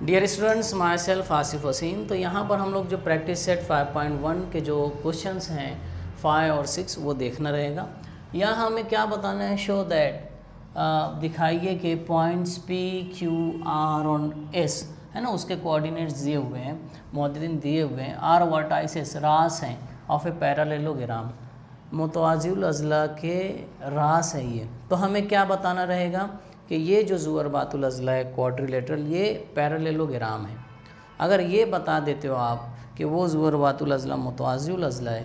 Dear students, myself Asif Wasim. तो यहाँ पर हम लोग जो प्रैक्टिस सेट 5.1 के जो क्वेश्चंस हैं 5 और 6 वो देखना रहेगा। यहाँ हमें क्या बताना है, शो दैट, दिखाइए कि पॉइंट्स P, Q, R और S है ना, उसके कोऑर्डिनेट्स दिए हुए हैं, मुतअद्दिन दिए हुए हैं, आर वर्टाइसेस रास हैं ऑफ ए पैरेललोग्राम, मुतवाज़िउल अज़ला के रास है ये। तो हमें क्या बताना रहेगा कि ये जो ज़ुअरबातुल अज़ला है क्वाड्रिलेटरल, ये पैरेललोग्राम है। अगर ये बता देते हो आप कि वो ज़ुअरबातुल अज़ला मुतवाज़िउल अज़ला है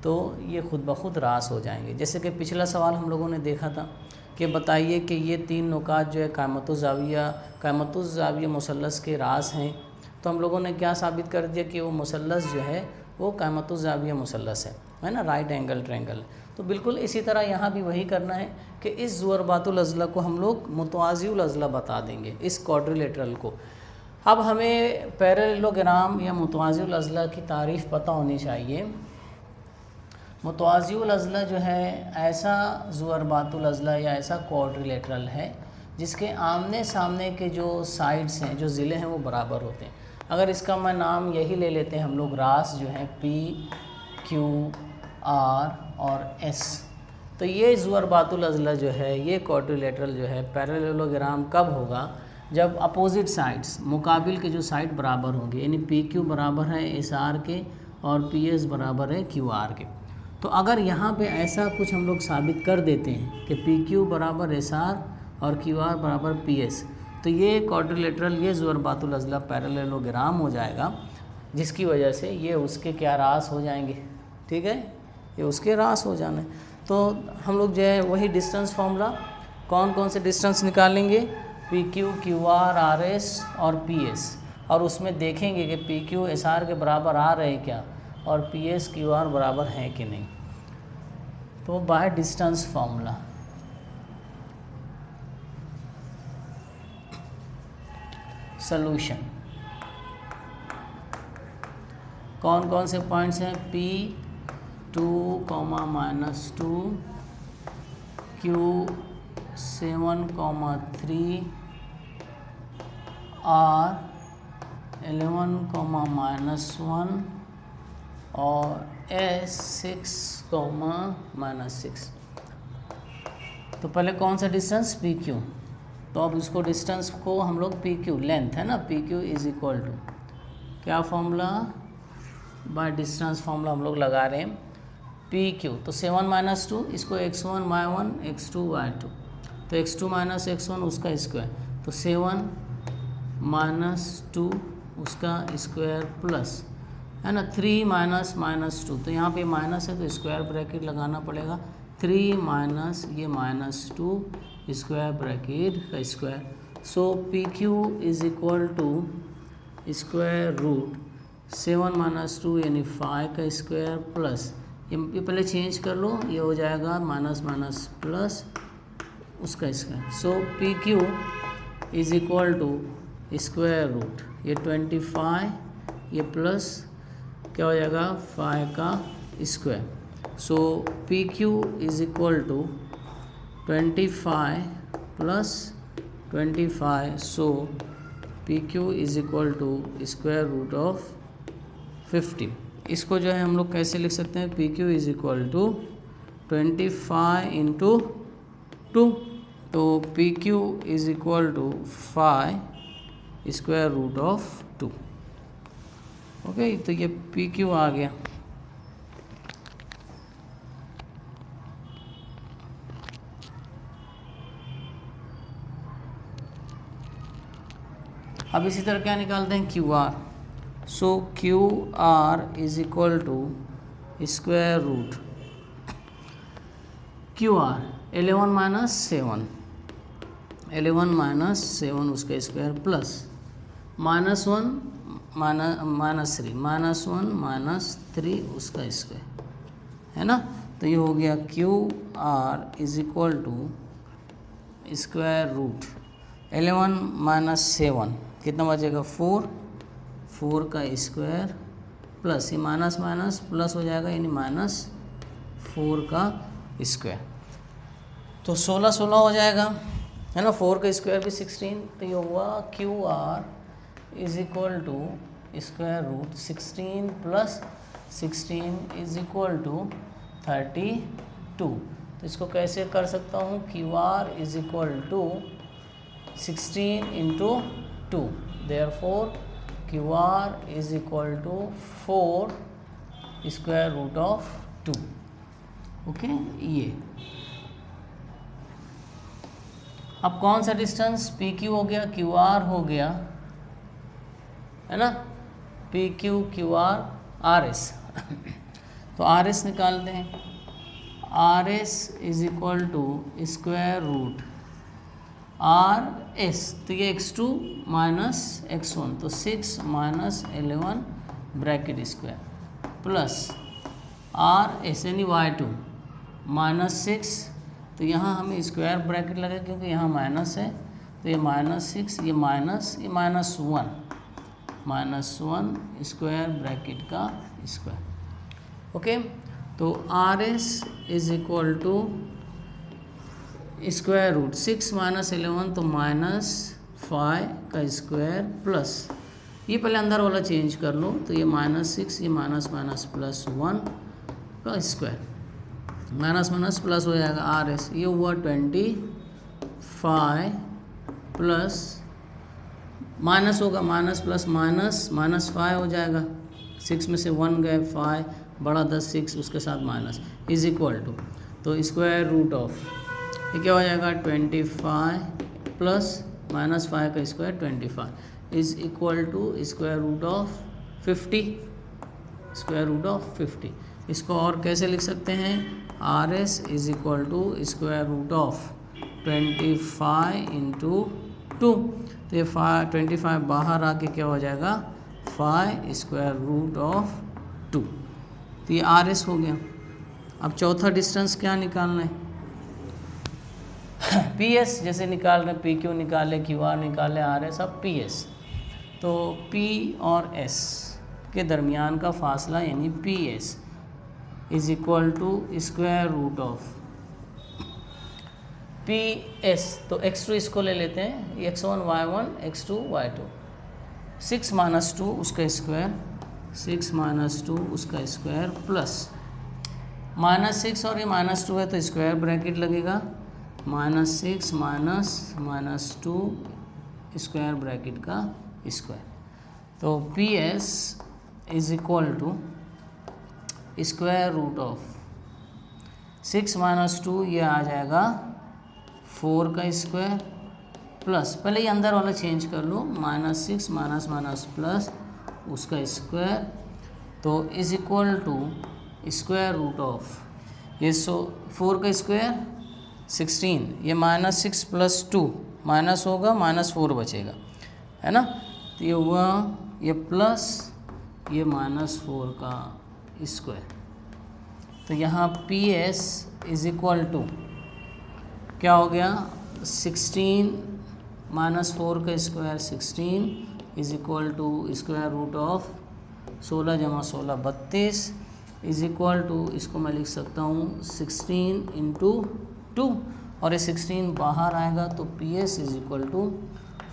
तो ये खुद ब खुद रास हो जाएंगे। जैसे कि पिछला सवाल हम लोगों ने देखा था कि बताइए कि ये 3 नुकात जो है क़ाइमतुज़्ज़ाविया मुसल्लस के रास हैं। तो हम लोगों ने क्या साबित कर दिया कि वो मुसल्लस जो है वो क़ाइमतुज़्ज़ाविया मुसल्लस है ना, राइट एंगल ट्रायंगल। तो बिल्कुल इसी तरह यहाँ भी वही करना है कि इस ज़ुअरबातुल अज़ला को हम लोग मुतवाज़िउल अज़ला बता देंगे, इस क्वाड्रिलेटरल को। अब हमें पैरेललोग्राम या मुतवाज़िउल अज़ला की तारीफ़ पता होनी चाहिए। मुतवाज़िउल अज़ला जो है ऐसा ज़ुअरबातुल अज़ला या ऐसा क्वाड्रिलेटरल है जिसके आमने सामने के जो साइड्स हैं, जो ज़िले हैं, वो बराबर होते हैं। अगर इसका मैं नाम यही ले लेते हैं हम लोग, रास जो है P, Q, R और S। तो ये ज़ुअरबातुल अज़ला जो है, ये क्वाड्रिलेटरल जो है पैरेललोग्राम कब होगा, जब अपोजिट साइड्स, मुकाबिल के जो साइड बराबर होंगे, यानी PQ बराबर है SR के और PS बराबर है QR के। तो अगर यहाँ पे ऐसा कुछ हम लोग साबित कर देते हैं कि PQ बराबर SR और QR बराबर PS, तो ये क्वाड्रिलेटरल, ये ज़ुअरबातुल अज़ला पैरेललोग्राम हो जाएगा, जिसकी वजह से ये उसके क्या रास हो जाएंगे। ठीक है, ये उसके रास हो जाना है। तो हम लोग जो है वही डिस्टेंस फार्मूला, कौन कौन से डिस्टेंस निकालेंगे, PQ, QR, RS और PS, और उसमें देखेंगे कि PQ SR के बराबर आ रहे हैं क्या और PS QR बराबर हैं कि नहीं। तो बाय डिस्टेंस फार्मूला सॉल्यूशन, कौन कौन से पॉइंट्स हैं, P2, -2, Q7, 3, R11, -1 और S6, -6। तो पहले कौन सा डिस्टेंस, PQ। तो अब उसको डिस्टेंस को हम लोग PQ, लेंथ है ना, PQ इज इक्वल टू क्या फॉर्मूला, बाय डिस्टेंस फार्मूला हम लोग लगा रहे हैं, PQ। तो 7 - 2, इसको x1 y 1 x2 y 2, तो x2 - x1 उसका स्क्वायर, तो 7 - 2 उसका स्क्वायर प्लस है ना 3 -2, तो यहाँ पे माइनस है तो स्क्वायर ब्रैकेट लगाना पड़ेगा, 3 माइनस ये -2 स्क्वायर ब्रैकेट का square. So PQ is equal to square root 7 - 2 यानी 5 का स्क्वायर प्लस, ये पहले चेंज कर लो, ये हो जाएगा माइनस माइनस प्लस उसका square. So PQ is equal to square root, ये 25, ये प्लस क्या हो जाएगा 5 का square. So PQ is equal to 25 plus 25, so PQ is equal to square root of 50। इसको जो है हम लोग कैसे लिख सकते हैं, PQ is equal to 25 into 2, तो PQ is equal to 5 square root of 2। Okay, तो ये PQ आ गया। अब इसी तरह क्या निकालते हैं, QR। So QR is equal to square root QR 11 - 7, 11 - 7 उसका स्क्वायर प्लस -1 -3, -1 -3 उसका स्क्वायर है ना। तो ये हो गया QR is equal to square root 11 - 7 कितना बचेगा 4 का स्क्वायर प्लस ये माइनस माइनस प्लस हो जाएगा, यानी -4 का स्क्वायर। तो 16 16 हो जाएगा, है ना, 4 का स्क्वायर भी 16, तो ये हुआ Q R is equal to square root 16 plus 16 is equal to 32। तो इसको कैसे कर सकता हूँ, Q R is equal to 16 into 2, therefore Q R is equal to 4 square root of 2। Okay, ये अब कौन सा डिस्टेंस, पी क्यू हो गया, क्यू आर हो गया, है ना, P Q Q R R S. तो आर एस निकालते हैं, R S is equal to square root R S, तो ये x2 माइनस x1, तो 6 minus 11 bracket square plus R S यानी y2 माइनस 6, तो यहाँ हमें स्क्वायर ब्रैकेट लगे क्योंकि यहाँ माइनस है, तो ये -6, ये माइनस 1 स्क्वायर ब्रैकेट का स्क्वायर। ओके, तो R S is equal to square root 6 minus 11, तो -5 का स्क्वायर प्लस, ये पहले अंदर वाला चेंज कर लो, तो ये -6, ये माइनस प्लस 1 का स्क्वायर, माइनस प्लस हो जाएगा आर एस, ये हुआ 25 प्लस माइनस होगा, माइनस प्लस माइनस 5 हो जाएगा, 6 में से 1 गए, 5 बड़ा 10, 6 उसके साथ माइनस इज इक्वल टू, तो स्क्वायर रूट ऑफ ये क्या हो जाएगा 25 प्लस -5 का square 25 is equal to square root of 50। इसको और कैसे लिख सकते हैं, R S is equal to square root of 25 into 2, तो ये 25 बाहर आके क्या हो जाएगा 5 स्क्वायर रूट ऑफ 2, तो ये आर एस हो गया। अब चौथा डिस्टेंस क्या निकालना है, पी एस, जैसे निकाल रहे पी क्यू निकाले, क्यू आर निकाले, आर एस, अब पी एस, तो पी और एस के दरमियान का फासला यानी P S is equal to square root of P S, तो x2 इसको ले लेते हैं, x1 y1 x2 y2, 6 minus 2 उसका स्क्वायर, 6 माइनस 2 उसका स्क्वायर प्लस -6 और ये -2 है तो स्क्वायर ब्रैकेट लगेगा, -6 माइनस 2 स्क्वायर ब्रैकेट का स्क्वायर, तो P S is equal to square root of 6 minus 2, ये आ जाएगा 4 का स्क्वायर प्लस, पहले ये अंदर वाला चेंज कर लो, -6 माइनस प्लस उसका स्क्वायर, तो is equal to square root of ये 4 का स्क्वायर 16, ये -6 प्लस 2 माइनस होगा, -4 बचेगा, है ना, तो ये हुआ ये प्लस ये -4 का स्क्वायर, तो यहाँ P S is equal to क्या हो गया 16 -4 का square 16 is equal to square root of 16 जमा 16 32 इज इक्वल टू, इसको मैं लिख सकता हूँ 16 इंटू 2 और ये 16 बाहर आएगा, तो P S is equal to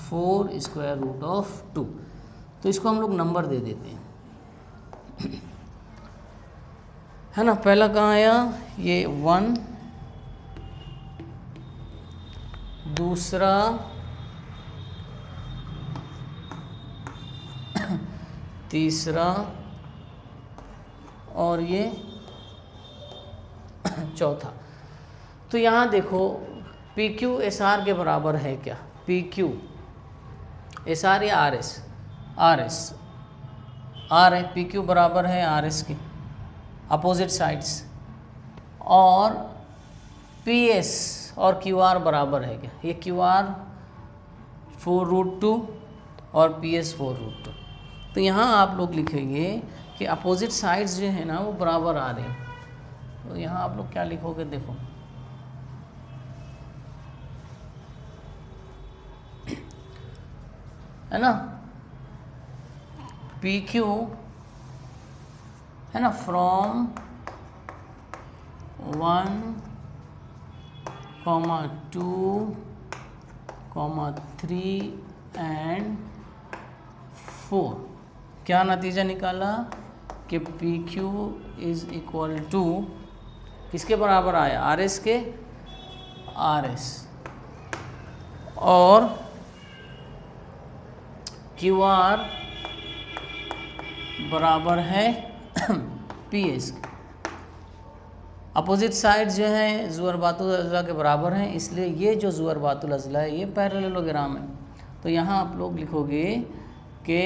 4 square root of 2, तो इसको हम लोग नंबर दे देते हैं, है ना, पहला कहाँ आया ये 1, दूसरा तीसरा और ये चौथा। तो यहाँ देखो पी क्यू एस आर के बराबर है क्या, पी क्यू एस आर या आर एस, आर है, पी क्यू बराबर है आर एस के अपोजिट साइड्स, और पी एस और क्यू आर बराबर है क्या, ये क्यू आर 4√2 और पी एस 4√2, तो यहाँ आप लोग लिखेंगे कि अपोजिट साइड्स जो है ना वो बराबर आ रहे हैं, तो यहाँ आप लोग क्या लिखोगे देखो, है ना, पी क्यू है ना फ्रॉम 1, 2 3 एंड 4। क्या नतीजा निकाला कि P Q is equal to किसके बराबर आया, आर एस के, आर एस, और क्यू आर बराबर है पी एस। अपोजिट साइड जो है ज़ुअरबातुल अज़ला के बराबर हैं, इसलिए ये जो ज़ुअरबातुल अज़ला है ये पैरेललोग्राम है। तो यहाँ आप लोग लिखोगे कि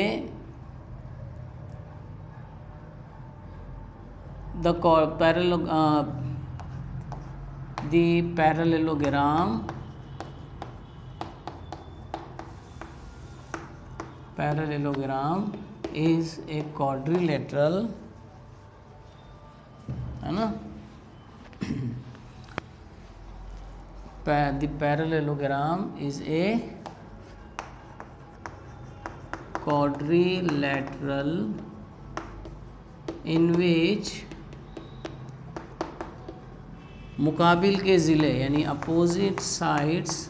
the parallelogram is a quadrilateral, है ना। The parallelogram is a quadrilateral in which मुकाबिल के ज़िले यानी अपोजिट साइड्स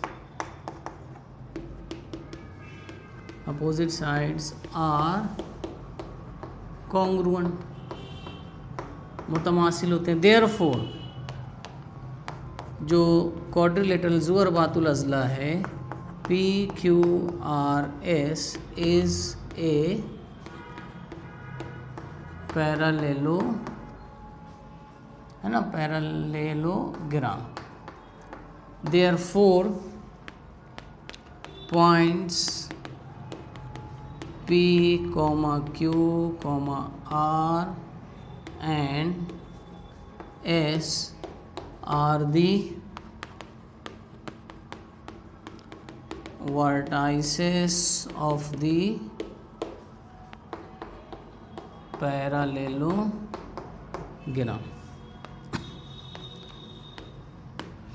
आर कॉन्ग्रुएंट, मुतमासिल होते हैं। देयरफॉर जो क्वाड्रिलेटरल ज़ुअरबातुल अज़ला है P Q R S is a parallelo, है ना, parallelogram. Therefore points P, Q, R and S are the vertices of the parallelogram।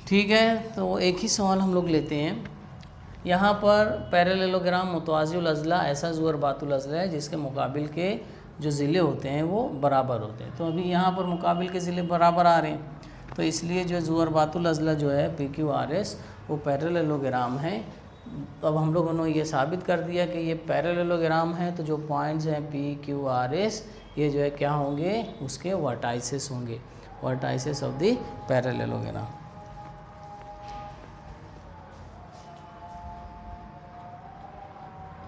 ठीक है, तो एक ही सवाल हम लोग लेते हैं। यहाँ पर पैरेललोग्राम मुतवाज़िउल अज़ला ऐसा ज़ुअरबातुल अज़ला है जिसके मुकाबिल के जो ज़िले होते हैं वो बराबर होते हैं। तो अभी यहाँ पर मुकाबिल के ज़िले बराबर आ रहे हैं, तो इसलिए जो ज़ुअरबातुल अज़ला जो है पी क्यू आर एस वो पैरेललोग्राम है। अब हम लोगों ने ये साबित कर दिया कि ये पैरेललोग्राम है, तो जो पॉइंट्स हैं पी क्यू आर एस ये जो है क्या होंगे, उसके वर्टाइसेस होंगे, वर्टाइसेस ऑफ द पैरेललोग्राम।